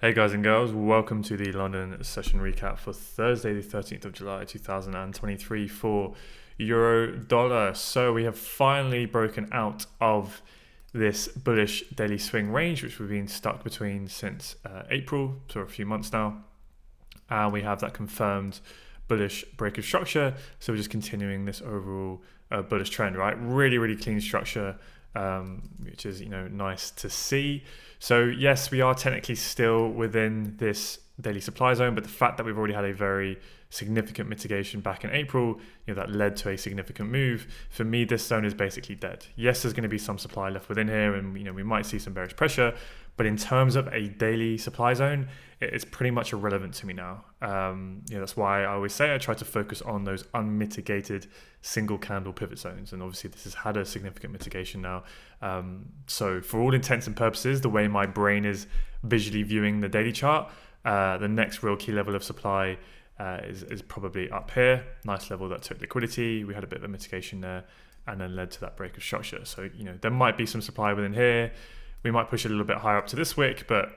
Hey guys and girls, welcome to the London session recap for Thursday the 13th of July 2023 for Euro Dollar. So we have finally broken out of this bullish daily swing range which we've been stuck between since April, so a few months now. And we have that confirmed bullish break of structure, so we're just continuing this overall bullish trend, right? Really clean structure, which is nice to see. So yes, we are technically still within this daily supply zone, but the fact that we've already had a very significant mitigation back in April, that led to a significant move. For me, this zone is basically dead. Yes, there's going to be some supply left within here, and we might see some bearish pressure, but in terms of a daily supply zone, it's pretty much irrelevant to me now. That's why I always say I try to focus on those unmitigated single candle pivot zones, and obviously this has had a significant mitigation now. So for all intents and purposes, the way my brain is visually viewing the daily chart, the next real key level of supply is probably up here. Nice level that took liquidity. We had a bit of a mitigation there and then led to that break of structure. So there might be some supply within here. We might push it a little bit higher up to this wick, but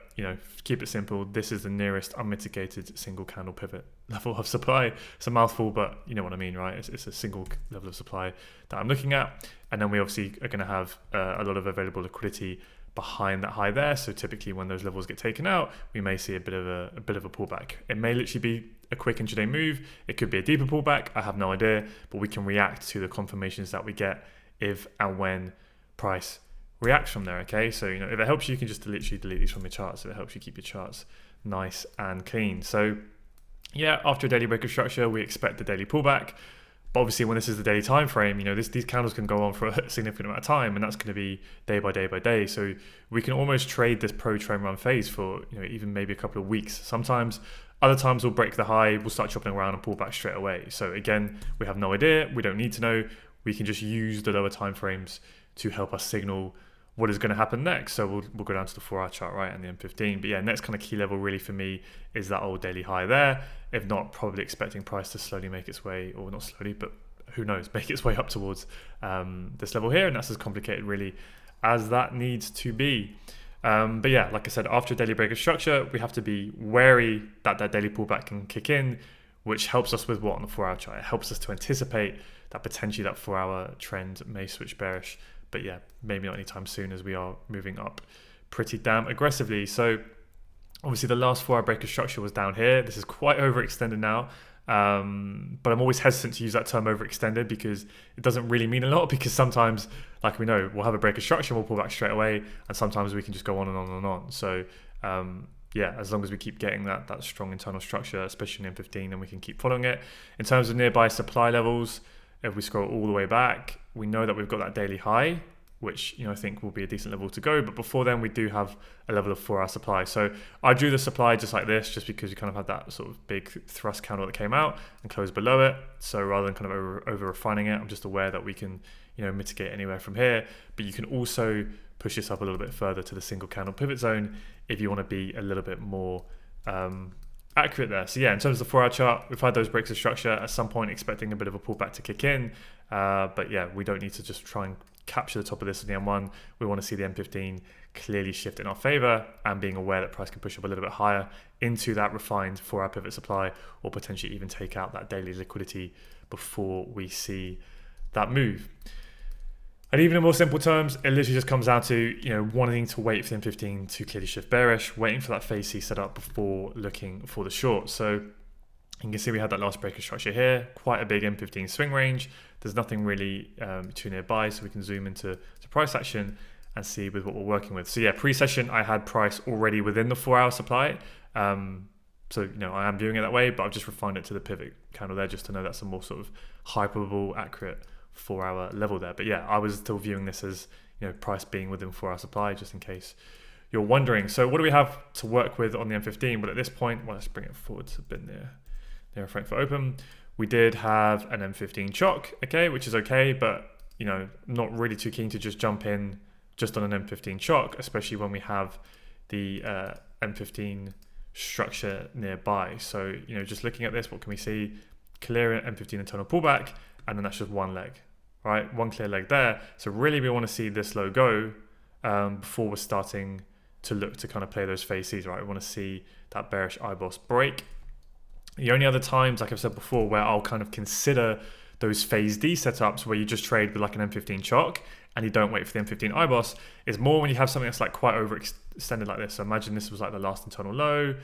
keep it simple. This is the nearest unmitigated single candle pivot level of supply. It's a mouthful, but you know what I mean, right? It's a single level of supply that I'm looking at. And then we obviously are going to have a lot of available liquidity behind that high there. So typically when those levels get taken out, we may see a bit of a pullback. It may literally be a quick intraday move. It could be a deeper pullback. I have no idea, but we can react to the confirmations that we get if and when price reacts from there. Okay, so if it helps you can just literally delete these from your charts. If it helps you keep your charts nice and clean. So yeah, after a daily break of structure, we expect the daily pullback. But obviously when this is the daily time frame, these candles can go on for a significant amount of time, and that's going to be day by day by day. So we can almost trade this pro trend run phase for even maybe a couple of weeks. Sometimes, other times we'll break the high, we'll start chopping around and pull back straight away. So again, we have no idea. We don't need to know. We can just use the lower time frames to help us signal what is going to happen next. So we'll go down to the 4-hour chart, right, and the M15. But yeah, next kind of key level really for me is that old daily high there. If not, probably expecting price to slowly make its way, or not slowly, but who knows, make its way up towards this level here. And that's as complicated really as that needs to be. But yeah, like I said, after a daily break of structure, we have to be wary that that daily pullback can kick in, which helps us with what on the 4-hour chart? It helps us to anticipate that potentially that 4-hour trend may switch bearish. But yeah, maybe not anytime soon, as we are moving up pretty damn aggressively. So obviously the last 4-hour break of structure was down here. This is quite overextended now. But I'm always hesitant to use that term overextended because it doesn't really mean a lot, because sometimes, like we know, we'll have a break of structure and we'll pull back straight away, and sometimes we can just go on and on and on. So yeah, as long as we keep getting that strong internal structure, especially in M15, then we can keep following it. In terms of nearby supply levels, if we scroll all the way back, we know that we've got that daily high, which I think will be a decent level to go. But before then, we do have a level of 4-hour supply. So I drew the supply just like this, just because you kind of had that sort of big thrust candle that came out and closed below it. So rather than kind of over refining it, I'm just aware that we can mitigate anywhere from here. But you can also push this up a little bit further to the single candle pivot zone if you want to be a little bit more accurate there. So yeah, in terms of the 4-hour chart, we've had those breaks of structure at some point, expecting a bit of a pullback to kick in. But yeah, we don't need to just try and capture the top of this on the M1. We want to see the M15 clearly shift in our favor, and being aware that price can push up a little bit higher into that refined 4-hour pivot supply, or potentially even take out that daily liquidity before we see that move. And even in more simple terms, it literally just comes down to wanting to wait for the M15 to clearly shift bearish, waiting for that phase C setup before looking for the short. So you can see we had that last break of structure here, quite a big M15 swing range. There's nothing really too nearby, so we can zoom into price action and see with what we're working with. So yeah, pre-session I had price already within the 4-hour supply. So I am viewing it that way, but I've just refined it to the pivot candle there just to know that's a more sort of hyperable, accurate 4-hour level there. But yeah, I was still viewing this as price being within 4-hour supply, just in case you're wondering. So what do we have to work with on the M15? Well, at this point, let's bring it forward to a bit near Frankfurt Open. We did have an M15 chock, okay, which is okay, but not really too keen to just jump in just on an M15 chock, especially when we have the M15 structure nearby. So just looking at this, what can we see? Clear M15 internal pullback, and then that's just one leg, right? One clear leg there. So really we want to see this low go before we're starting to look to kind of play those phase Cs, right? We want to see that bearish IBOS break. The only other times, like I've said before, where I'll kind of consider those phase D setups where you just trade with like an M15 chalk and you don't wait for the M15 IBOS is more when you have something that's like quite overextended like this. So imagine this was like the last internal low,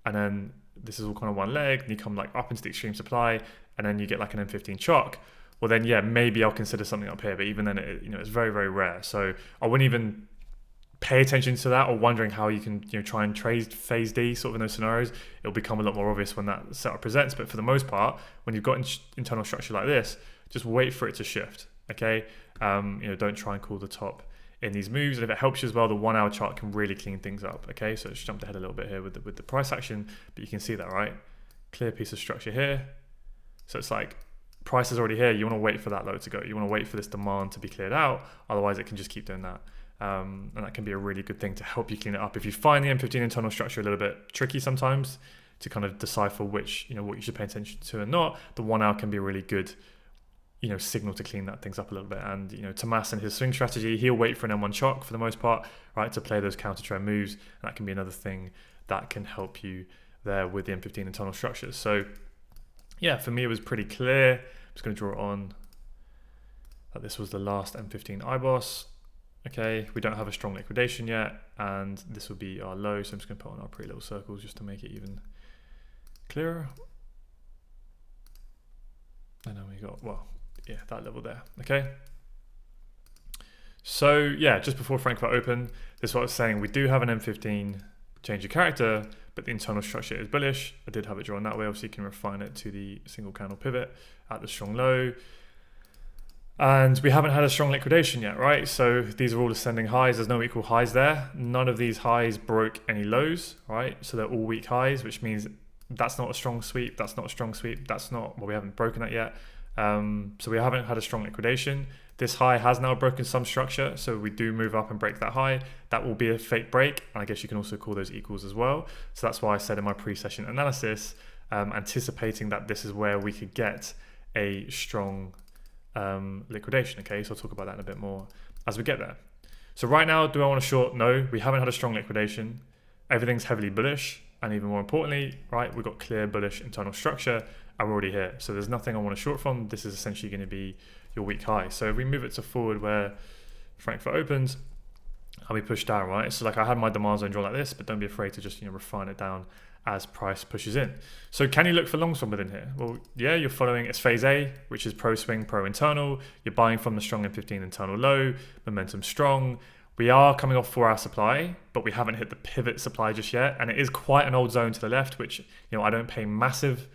and then this is all kind of one leg, and you come like up into the extreme supply, and then you get like an M15 chalk. Well then, yeah, maybe I'll consider something up here, but even then, it's very, very rare. So I wouldn't even pay attention to that, or wondering how you can try and trade phase D sort of in those scenarios. It'll become a lot more obvious when that setup presents, but for the most part, when you've got internal structure like this, just wait for it to shift. Okay, don't try and call the top in these moves, and if it helps you as well, the 1 hour chart can really clean things up. Okay, so it's jumped ahead a little bit here with the price action, but you can see that, right? Clear piece of structure here. So it's like price is already here, you want to wait for that low to go, you want to wait for this demand to be cleared out, otherwise it can just keep doing that. And that can be a really good thing to help you clean it up. If you find the M15 internal structure a little bit tricky sometimes to kind of decipher which, what you should pay attention to and not, the 1 hour can be a really good, signal to clean that things up a little bit. And, Tomas and his swing strategy, he'll wait for an M1 chalk for the most part, right, to play those counter trend moves. And that can be another thing that can help you there with the M15 internal structures. So yeah, for me, it was pretty clear. I'm just going to draw it on that this was the last M15 IBOS. Okay, we don't have a strong liquidation yet, and this will be our low, so I'm just going to put on our pretty little circles just to make it even clearer. And then we got, well, yeah, that level there. Okay, so yeah, just before Frankfurt open, this is what I was saying. We do have an M15 change of character, but the internal structure is bullish. I did have it drawn that way. Obviously, you can refine it to the single candle pivot at the strong low. And we haven't had a strong liquidation yet, right? So these are all ascending highs. There's no equal highs there. None of these highs broke any lows, right? So they're all weak highs, which means that's not a strong sweep. That's not a strong sweep. That's not, well, we haven't broken that yet. So we haven't had a strong liquidation. This high has now broken some structure. So we do move up and break that high. That will be a fake break. And I guess you can also call those equals as well. So that's why I said in my pre-session analysis, anticipating that this is where we could get a strong liquidation. Okay, so I'll talk about that in a bit more as we get there. So right now, do I want to short? No, we haven't had a strong liquidation. Everything's heavily bullish, and even more importantly, right, we've got clear bullish internal structure, and we're already here. So there's nothing I want to short from. This is essentially going to be your weak high. So if we move it to forward where Frankfurt opens and we push down, right? So like I had my demand zone drawn like this, but don't be afraid to just refine it down as price pushes in. So can you look for longs from within here? Well, yeah, you're following it's phase A, which is pro swing, pro internal. You're buying from the strong M15 internal low, momentum strong. We are coming off 4 hour supply, but we haven't hit the pivot supply just yet. And it is quite an old zone to the left, which, I don't pay massive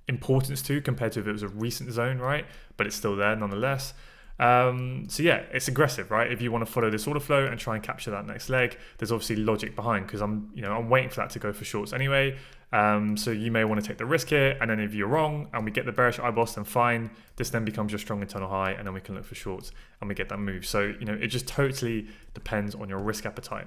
importance to compared to if it was a recent zone, right? But it's still there nonetheless. So yeah, it's aggressive, right? If you want to follow this order flow and try and capture that next leg, there's obviously logic behind, because I'm waiting for that to go for shorts anyway. So you may want to take the risk here, and then if you're wrong and we get the bearish IBOS, then fine. This then becomes your strong internal high, and then we can look for shorts and we get that move. So it just totally depends on your risk appetite.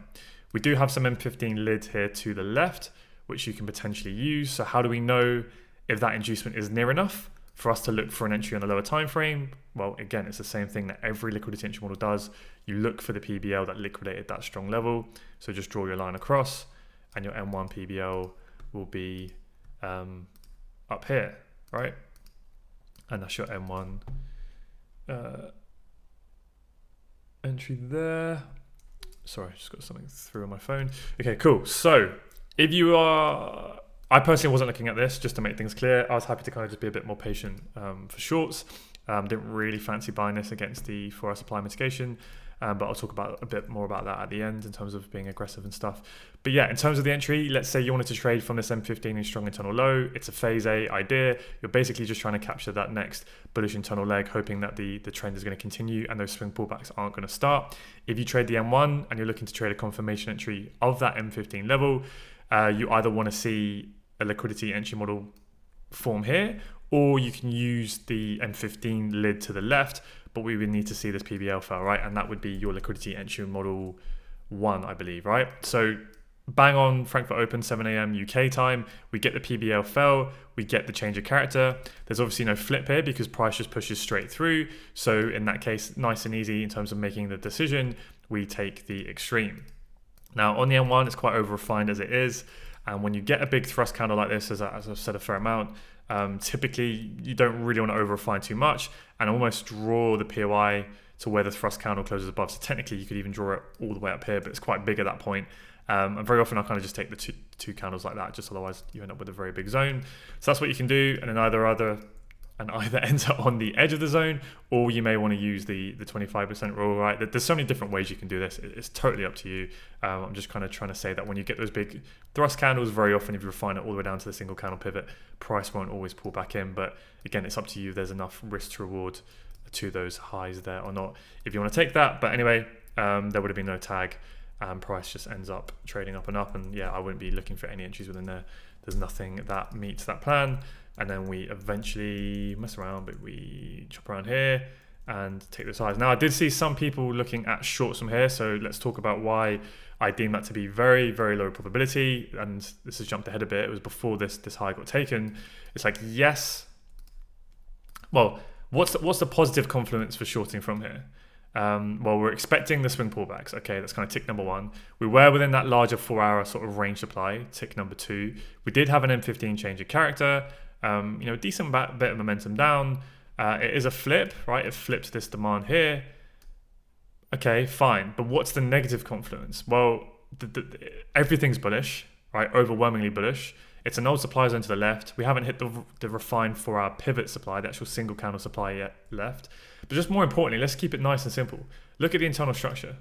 We do have some M15 lid here to the left, which you can potentially use. So how do we know if that inducement is near enough for us to look for an entry on a lower time frame? Well, again, it's the same thing that every liquidity entry model does. You look for the PBL that liquidated that strong level. So just draw your line across, and your M1 PBL will be up here, right? And that's your M1 entry there. Sorry, I just got something through on my phone. Okay, cool. So if you are, I personally wasn't looking at this, just to make things clear. I was happy to kind of just be a bit more patient for shorts. Didn't really fancy buying this against the 4 hour supply mitigation, but I'll talk about a bit more about that at the end in terms of being aggressive and stuff. But yeah, in terms of the entry, let's say you wanted to trade from this M15 in strong internal low. It's a phase A idea. You're basically just trying to capture that next bullish internal leg, hoping that the trend is going to continue and those swing pullbacks aren't going to start. If you trade the M1 and you're looking to trade a confirmation entry of that M15 level, you either want to see a liquidity entry model form here, or you can use the M15 lid to the left, but we would need to see this PBL fail, right? And that would be your liquidity entry model 1, I believe, right? So bang on Frankfurt Open, 7 a.m. UK time, we get the PBL fail, we get the change of character. There's obviously no flip here because price just pushes straight through. So in that case, nice and easy in terms of making the decision, we take the extreme. Now on the M1, it's quite over refined as it is. And when you get a big thrust candle like this, as I've said a fair amount, typically you don't really want to over refine too much and almost draw the POI to where the thrust candle closes above. So technically you could even draw it all the way up here, but it's quite big at that point. And very often I kind of just take the two candles like that, just otherwise you end up with a very big zone. So that's what you can do, and then either enter on the edge of the zone, or you may want to use the 25% rule, right? There's so many different ways you can do this. It's totally up to you. I'm just kind of trying to say that when you get those big thrust candles, very often if you refine it all the way down to the single candle pivot, price won't always pull back in. But again, it's up to you if there's enough risk to reward to those highs there or not, if you want to take that. But anyway, there would have been no tag, and price just ends up trading up and up. And yeah, I wouldn't be looking for any entries within there. There's nothing that meets that plan. And then we eventually mess around, but we chop around here and take those highs. Now, I did see some people looking at shorts from here, so let's talk about why I deem that to be very, very low probability. And this has jumped ahead a bit. It was before this high got taken. It's like, yes. Well, what's the positive confluence for shorting from here? Well, we're expecting the swing pullbacks. Okay, that's kind of tick number one. We were within that larger 4-hour sort of range supply, tick number two. We did have an M15 change of character. Decent bit of momentum down. It is a flip, right? It flips this demand here. Okay, fine. But what's the negative confluence? Well, everything's bullish, right? Overwhelmingly bullish. It's an old supply zone to the left. We haven't hit the refined 4-hour pivot supply, the actual single candle supply yet left. But just more importantly, let's keep it nice and simple. Look at the internal structure.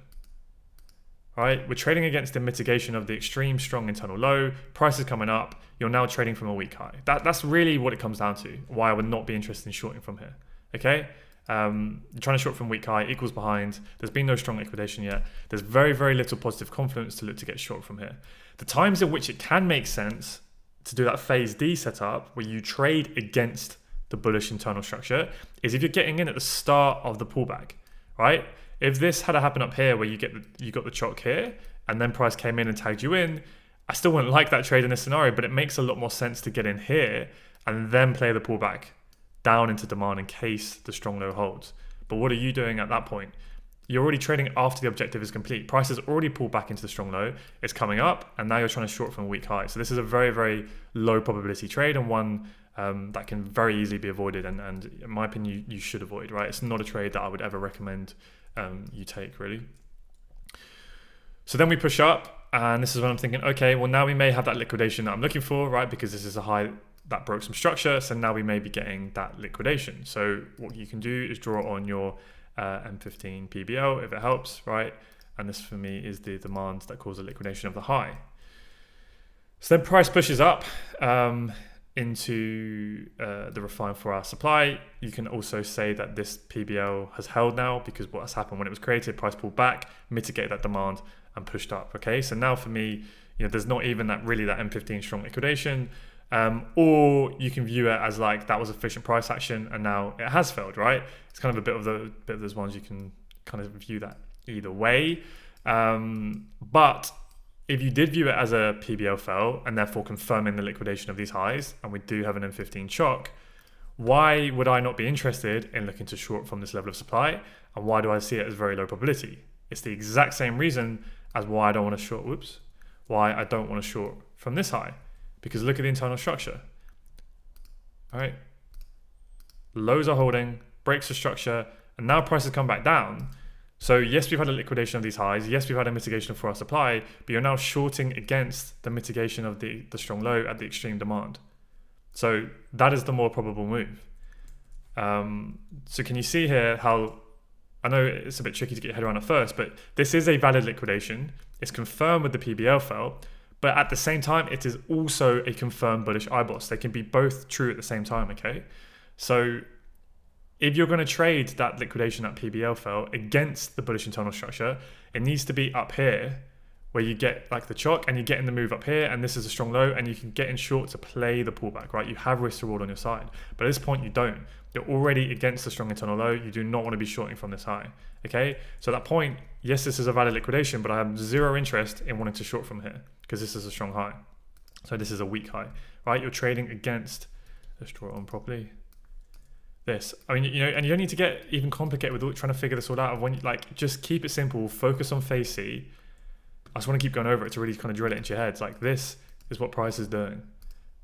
All right, we're trading against the mitigation of the extreme strong internal low. Price is coming up. You're now trading from a weak high. That's really what it comes down to. Why I would not be interested in shorting from here. Okay, you're trying to short from weak high, equals behind. There's been no strong liquidation yet. There's very, very little positive confluence to look to get short from here. The times in which it can make sense to do that phase D setup, where you trade against the bullish internal structure, is if you're getting in at the start of the pullback, right? If this had to happen up here where you got the chock here and then price came in and tagged you in, I still wouldn't like that trade in this scenario, but it makes a lot more sense to get in here and then play the pullback down into demand in case the strong low holds. But what are you doing at that point? You're already trading after the objective is complete. Price has already pulled back into the strong low. It's coming up, and now you're trying to short from a weak high. So this is a very, very low probability trade, and one that can very easily be avoided. And in my opinion, you should avoid, right? It's not a trade that I would ever recommend you take, really. So then we push up, and this is when I'm thinking, okay, well now we may have that liquidation that I'm looking for, right? Because this is a high that broke some structure, so now we may be getting that liquidation. So what you can do is draw on your M15 PBL if it helps, right? And this for me is the demand that caused a liquidation of the high. So then price pushes up into the refined 4-hour supply. You can also say that this PBL has held now, because what has happened when it was created, price pulled back, mitigated that demand and pushed up. Okay, so now for me, there's not even that M15 strong liquidation, or you can view it as like that was efficient price action and now it has failed, right? It's kind of a bit of those ones you can kind of view that either way. But if you did view it as a PBL fail and therefore confirming the liquidation of these highs, and we do have an M15 chock, why would I not be interested in looking to short from this level of supply? And why do I see it as very low probability? It's the exact same reason as why I don't want to short, why I don't want to short from this high. Because look at the internal structure. All right, lows are holding, breaks the structure, and now prices come back down. So yes, we've had a liquidation of these highs. Yes, we've had a mitigation for our supply, but you're now shorting against the mitigation of the strong low at the extreme demand. So that is the more probable move. So can you see here how, I know it's a bit tricky to get your head around at first, but this is a valid liquidation. It's confirmed with the PBL fail, but at the same time, it is also a confirmed bullish IBOS. They can be both true at the same time, okay? So if you're going to trade that liquidation at PBL fail against the bullish internal structure, it needs to be up here where you get like the chock and you get in the move up here, and this is a strong low, and you can get in short to play the pullback, right? You have risk to reward on your side, but at this point you don't. You're already against the strong internal low. You do not want to be shorting from this high, okay? So at that point, yes, this is a valid liquidation, but I have zero interest in wanting to short from here because this is a strong high. So this is a weak high, right? You're trading against, let's draw it on properly. This, I mean, and you don't need to get even complicated with trying to figure this all out. When just keep it simple, focus on phase C, I just want to keep going over it to really kind of drill it into your heads. Like, this is what price is doing.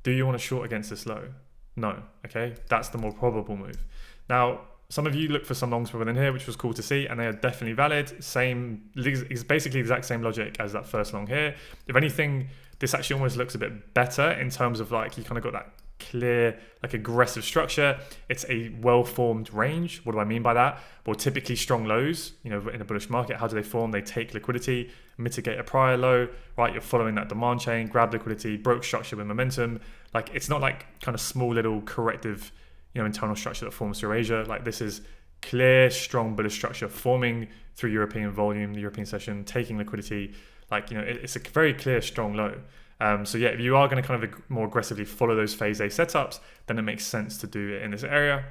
Do you want to short against this low? No. Okay, that's the more probable move. Now, some of you look for some longs from within here, which was cool to see, and they are definitely valid. Same, it's basically the exact same logic as that first long here. If anything, this actually almost looks a bit better in terms of like, you kind of got that clear, like aggressive structure. It's a well-formed range. What do I mean by that? Well, typically strong lows, you know, in a bullish market, how do they form? They take liquidity, mitigate a prior low, right? You're following that demand chain, grab liquidity, broke structure with momentum. Like, it's not like kind of small little corrective, you know, internal structure that forms through Asia. Like, this is clear, strong bullish structure forming through European volume, the European session, taking liquidity. Like, you know, it's a very clear, strong low. So yeah, if you are going to kind of more aggressively follow those phase A setups, then it makes sense to do it in this area.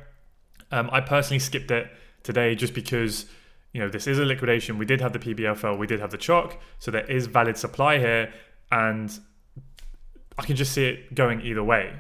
I personally skipped it today just because, you know, this is a liquidation. We did have the PBFL, we did have the chalk, so there is valid supply here, and I can just see it going either way.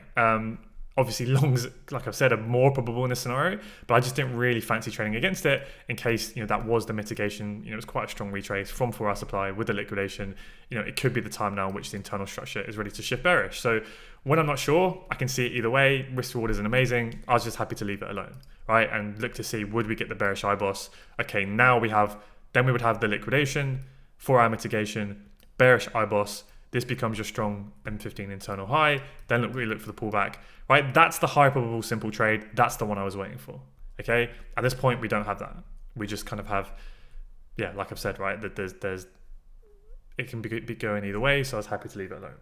Obviously, longs, like I've said, are more probable in this scenario, but I just didn't really fancy trading against it in case, you know, that was the mitigation. You know, it's quite a strong retrace from 4-hour supply with the liquidation. You know, it could be the time now in which the internal structure is ready to shift bearish. So when I'm not sure, I can see it either way. Risk reward isn't amazing. I was just happy to leave it alone, right? And look to see, would we get the bearish IBOS? Okay, now we would have the liquidation, 4-hour mitigation, bearish IBOS. This becomes your strong M15 internal high. Then we look for the pullback, right? That's the high probable simple trade. That's the one I was waiting for. Okay. At this point, we don't have that. We just kind of have, yeah, like I've said, right, that it can be going either way. So I was happy to leave it alone.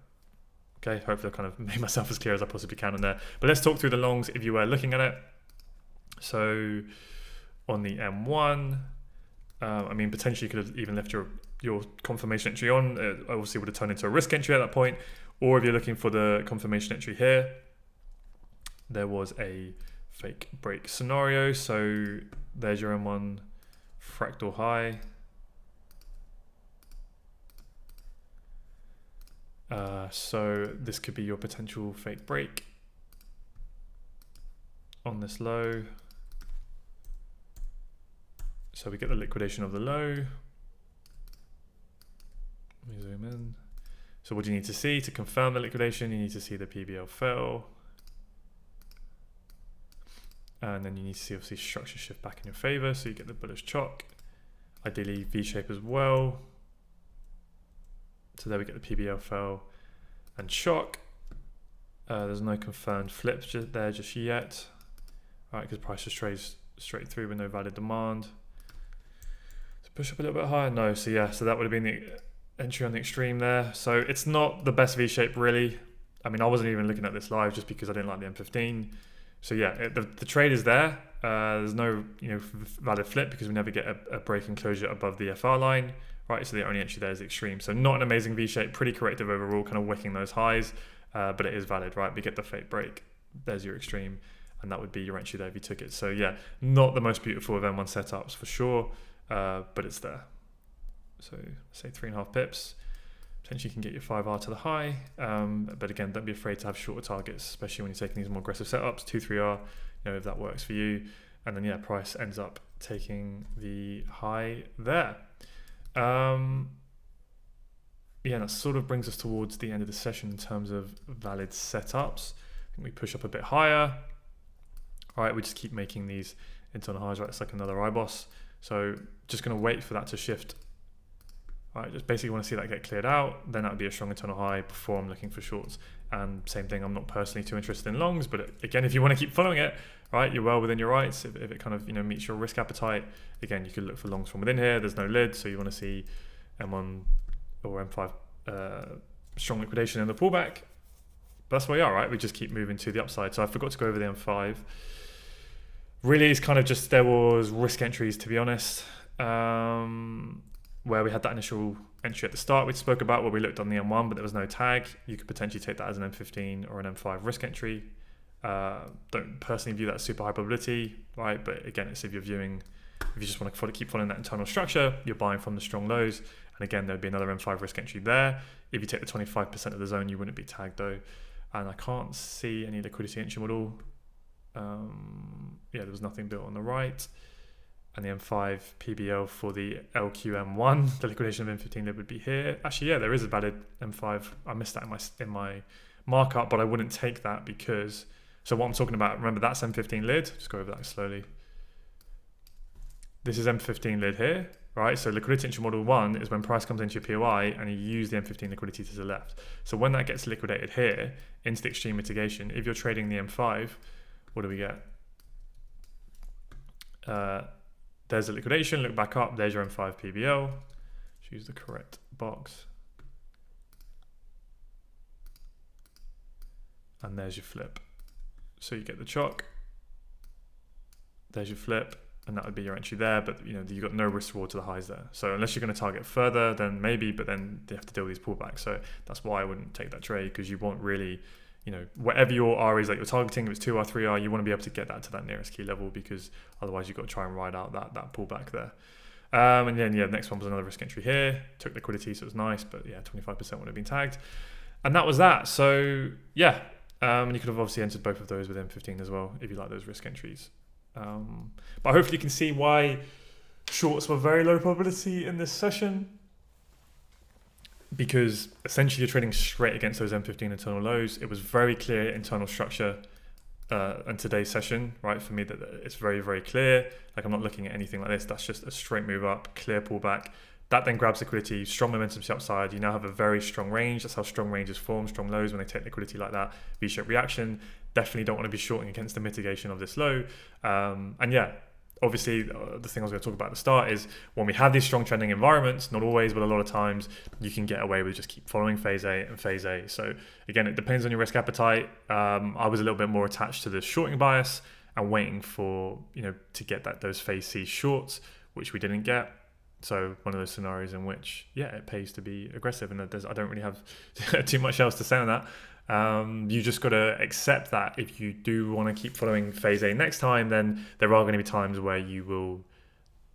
Okay. Hopefully I kind of made myself as clear as I possibly can on there. But let's talk through the longs if you were looking at it. So on the M1, I mean, potentially you could have even left your confirmation entry on. It obviously would have turned into a risk entry at that point. Or if you're looking for the confirmation entry here, there was a fake break scenario. So there's your M1 fractal high. So this could be your potential fake break on this low. So we get the liquidation of the low. Let me zoom in. So what do you need to see to confirm the liquidation? You need to see the PBL fail. And then you need to see obviously structure shift back in your favor. So you get the bullish chalk, ideally V-shape as well. So there we get the PBL fail and chalk. There's no confirmed flips there just yet. All right, because price just trades straight through with no valid demand. Push up a little bit higher? No. So yeah, so that would have been the entry on the extreme there. So it's not the best V-shape really. I mean, I wasn't even looking at this live just because I didn't like the M15. So yeah, the trade is there. There's no, you know, valid flip because we never get a break and closure above the FR line, right? So the only entry there is the extreme. So not an amazing V-shape, pretty corrective overall, kind of wicking those highs, but it is valid, right? We get the fake break. There's your extreme, and that would be your entry there if you took it. So yeah, not the most beautiful of M1 setups for sure. But it's there. So say 3.5 pips. Potentially you can get your 5R to the high. But again, don't be afraid to have shorter targets, especially when you're taking these more aggressive setups, 2-3R, you know, if that works for you. And then yeah, price ends up taking the high there. Yeah, that sort of brings us towards the end of the session in terms of valid setups. I think we push up a bit higher. All right, we just keep making these internal highs, right? It's like another IBOS. So just going to wait for that to shift. All right, just basically want to see that get cleared out. Then that would be a strong internal high before I'm looking for shorts. And same thing, I'm not personally too interested in longs, but again, if you want to keep following it, right, you're well within your rights. If it kind of, you know, meets your risk appetite, again, you could look for longs from within here. There's no lid, so you want to see M1 or M5 strong liquidation in the pullback. But that's where we are, right? We just keep moving to the upside. So I forgot to go over the M5. Really, it's kind of just, there was risk entries, to be honest, where we had that initial entry at the start we spoke about where we looked on the M1, but there was no tag. You could potentially take that as an M15 or an M5 risk entry. Don't personally view that as super high probability, right? But again, it's if you're viewing, if you just want to keep following that internal structure, you're buying from the strong lows. And again, there'd be another M5 risk entry there. If you take the 25% of the zone, you wouldn't be tagged though. And I can't see any liquidity entry model. Yeah, there was nothing built on the right. and the M5 PBL for the LQM1. The liquidation of M15 lid would be here. Actually, yeah, there is a valid M5. I missed that in my markup, but I wouldn't take that because, so what I'm talking about, remember that's M15 lid. Just go over that slowly. This is M15 lid here, right? So liquidity entry model 1 is when price comes into your POI and you use the M15 liquidity to the left. So when that gets liquidated here into the extreme mitigation, if you're trading the M5, what do we get? There's a liquidation, look back up, there's your M5 PBL. Choose the correct box. And there's your flip. So you get the chock, there's your flip, and that would be your entry there, but you know, you've got no risk reward to the highs there. So unless you're going to target further, then maybe, but then they have to deal with these pullbacks. So that's why I wouldn't take that trade, because you won't really, you know, whatever your R is that you're targeting, if it's 2R, 3R, you want to be able to get that to that nearest key level, because otherwise you've got to try and ride out that pullback there. And then, yeah, the next one was another risk entry here. Took liquidity, so it was nice, but yeah, 25% would have been tagged. And that was that. So yeah, and you could have obviously entered both of those with M15 as well, if you like those risk entries. But hopefully you can see why shorts were very low probability in this session, because essentially you're trading straight against those M15 internal lows. It was very clear internal structure in today's session, right? For me, that it's very, very clear. Like, I'm not looking at anything like this. That's just a straight move up, clear pullback. That then grabs liquidity, strong momentum to the upside. You now have a very strong range. That's how strong ranges form, strong lows when they take liquidity like that. V-shaped reaction. Definitely don't want to be shorting against the mitigation of this low. And yeah, obviously the thing I was going to talk about at the start is when we have these strong trending environments, not always, but a lot of times, you can get away with just keep following phase A and phase A. So again, it depends on your risk appetite. I was a little bit more attached to the shorting bias and waiting for, you know, to get those phase C shorts, which we didn't get. So one of those scenarios in which, yeah, it pays to be aggressive, and I don't really have too much else to say on that. You just got to accept that if you do want to keep following phase A next time, then there are going to be times where you will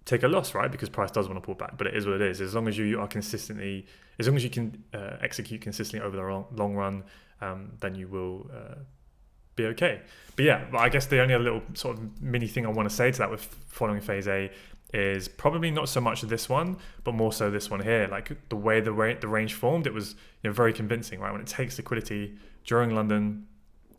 take a loss, right? Because price does want to pull back, but it is what it is. As long as you are consistently, as long as you can execute consistently over the long run, then you will be okay. But yeah, I guess the only other little sort of mini thing I want to say to that with following phase A is probably not so much this one, but more so this one here. Like the way the range formed, it was, you know, very convincing, right? When it takes liquidity during London,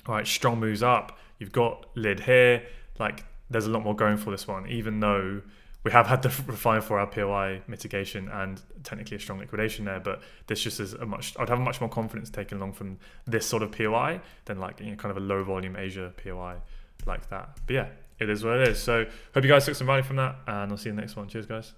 right, strong moves up, you've got lid here, like there's a lot more going for this one, even though we have had to refine for our POI mitigation and technically a strong liquidation there, but this just is I'd have much more confidence taking along from this sort of POI than like, you know, kind of a low volume Asia POI like that. But yeah, it is what it is. So hope you guys took some value from that, and I'll see you in the next one. Cheers, guys.